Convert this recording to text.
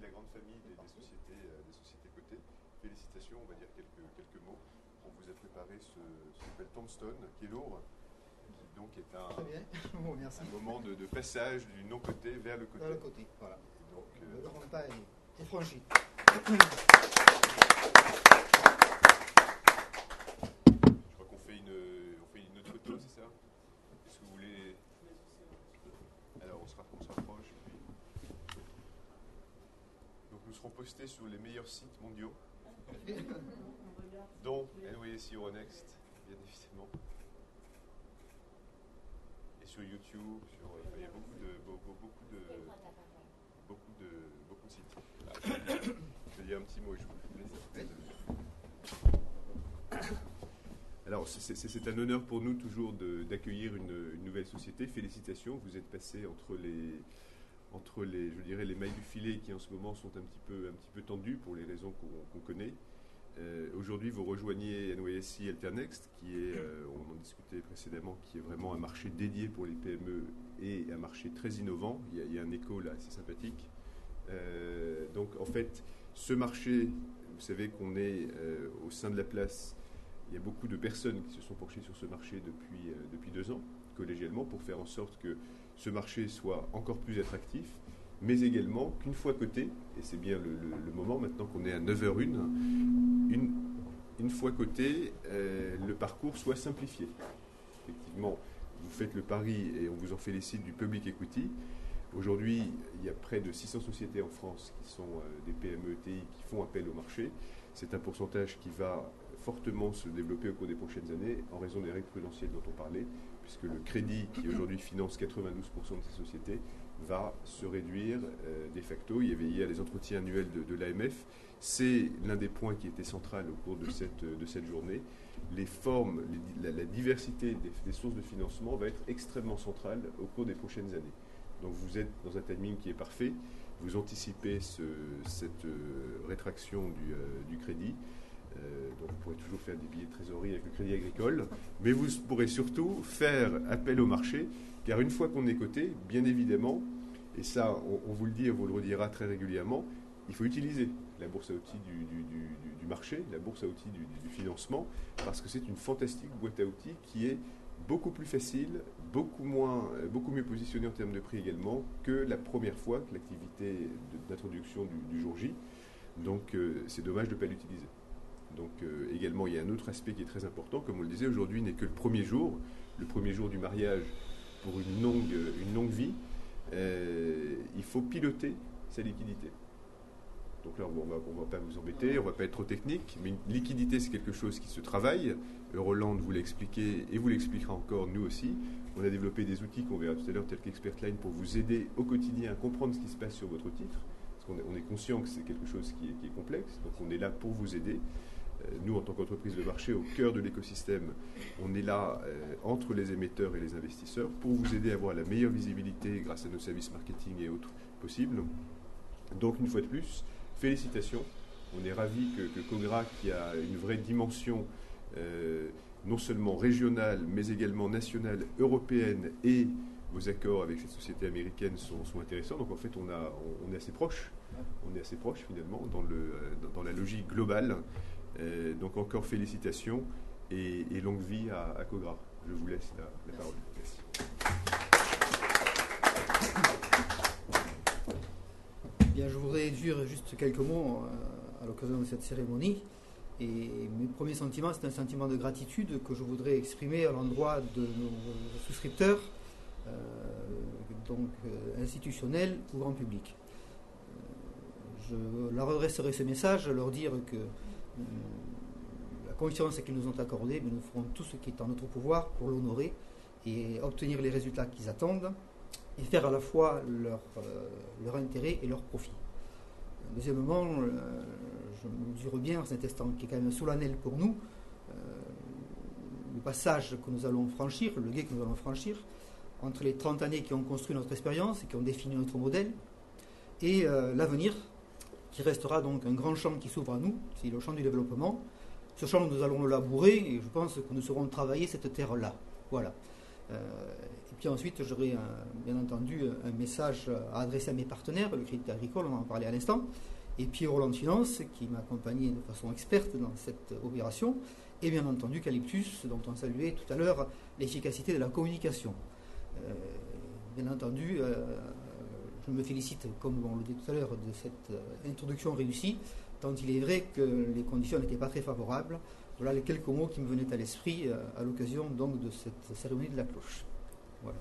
la grande famille des sociétés cotées. Félicitations, on va dire quelques mots. On vous a préparé ce qui s'appelle Tombstone, qui est lourd, qui donc est Très bien. Bon, merci. un moment de passage du non coté vers le coté. Vers le côté, voilà. Donc, le grand pas est franchi. je crois qu'on fait une autre photo, c'est ça? Est-ce que vous voulez... Alors on se rapproche. Donc nous serons postés sur les meilleurs sites mondiaux, dont NYSE Euronext, bien évidemment. Et sur YouTube, il y a beaucoup de sites. Je vais dire un petit mot et je vous laisse. Alors, c'est un honneur pour nous toujours d'accueillir une nouvelle société. Félicitations, vous êtes passé entre les, je dirais, les mailles du filet qui en ce moment sont un petit peu tendues pour les raisons qu'on connaît. Aujourd'hui, vous rejoignez NYSE Alternext, qui est, on en discutait précédemment, qui est vraiment un marché dédié pour les PME et un marché très innovant. Il y a un écho là assez sympathique. Donc, en fait, ce marché, vous savez qu'on est au sein de la place. Il y a beaucoup de personnes qui se sont penchées sur ce marché depuis 2 ans, collégialement, pour faire en sorte que ce marché soit encore plus attractif, mais également qu'une fois coté, et c'est bien le moment maintenant qu'on est à 9h01, une fois coté, le parcours soit simplifié. Effectivement, vous faites le pari, et on vous en félicite, du public equity. Aujourd'hui, il y a près de 600 sociétés en France qui sont des PME ETI qui font appel au marché. C'est un pourcentage qui va fortement se développer au cours des prochaines années en raison des règles prudentielles dont on parlait, puisque le crédit qui aujourd'hui finance 92% de ces sociétés va se réduire de facto. Il y avait hier les entretiens annuels de l'AMF. C'est l'un des points qui était central au cours de cette journée. Les formes, la diversité des sources de financement va être extrêmement centrale au cours des prochaines années. Donc vous êtes dans un timing qui est parfait. Vous anticipez cette rétraction du crédit. Donc vous pourrez toujours faire des billets de trésorerie avec le Crédit Agricole, mais vous pourrez surtout faire appel au marché, car une fois qu'on est coté, bien évidemment, et ça on vous le dit et on vous le redira très régulièrement, il faut utiliser la bourse à outils du marché, la bourse à outils du financement, parce que c'est une fantastique boîte à outils qui est beaucoup plus facile, beaucoup mieux positionnée en termes de prix également que la première fois que l'activité d'introduction du jour J. Donc c'est dommage de ne pas l'utiliser. Donc également, il y a un autre aspect qui est très important. Comme on le disait, aujourd'hui n'est que le premier jour du mariage pour une longue vie. Il faut piloter sa liquidité. Donc là, on ne va pas vous embêter, on ne va pas être trop technique, mais une liquidité, c'est quelque chose qui se travaille. Euroland vous l'a expliqué et vous l'expliquera encore, nous aussi. On a développé des outils qu'on verra tout à l'heure, tels qu'Expertline, pour vous aider au quotidien à comprendre ce qui se passe sur votre titre. Parce qu'on est conscient que c'est quelque chose qui est complexe, donc on est là pour vous aider. Nous, en tant qu'entreprise de marché, au cœur de l'écosystème, on est là entre les émetteurs et les investisseurs pour vous aider à avoir la meilleure visibilité grâce à nos services marketing et autres possibles. Donc, une fois de plus, félicitations. On est ravis que Cogra, qui a une vraie dimension non seulement régionale, mais également nationale, européenne, et vos accords avec ces sociétés américaines sont intéressants. Donc, en fait, on est assez proche. On est assez proche, finalement, dans la logique globale. Donc encore félicitations et longue vie à Cogra. Je vous laisse la parole. Merci. Bien, je voudrais dire juste quelques mots à l'occasion de cette cérémonie. Et mes premiers sentiments, c'est un sentiment de gratitude que je voudrais exprimer à l'endroit de nos souscripteurs, donc institutionnels ou grand public. Je leur adresserai ce message, leur dire que la confiance qu'ils nous ont accordée, mais nous ferons tout ce qui est en notre pouvoir pour l'honorer et obtenir les résultats qu'ils attendent et faire à la fois leur intérêt et leur profit. Deuxièmement, je mesure bien dans cet instant qui est quand même solennel pour nous, le passage que nous allons franchir, le gué que nous allons franchir entre les 30 années qui ont construit notre expérience et qui ont défini notre modèle et l'avenir, qui restera donc un grand champ qui s'ouvre à nous, c'est le champ du développement. Ce champ, nous allons le labourer et je pense que nous saurons travailler cette terre-là. Voilà. Et puis ensuite, j'aurai bien entendu un message à adresser à mes partenaires, le Crédit Agricole, on en parlait à l'instant, et puis Roland Finance, qui m'a accompagné de façon experte dans cette opération, et bien entendu Calyptus, dont on saluait tout à l'heure l'efficacité de la communication. Bien entendu, je me félicite, comme on le dit tout à l'heure, de cette introduction réussie, tant il est vrai que les conditions n'étaient pas très favorables. Voilà les quelques mots qui me venaient à l'esprit à l'occasion donc de cette cérémonie de la cloche. Voilà.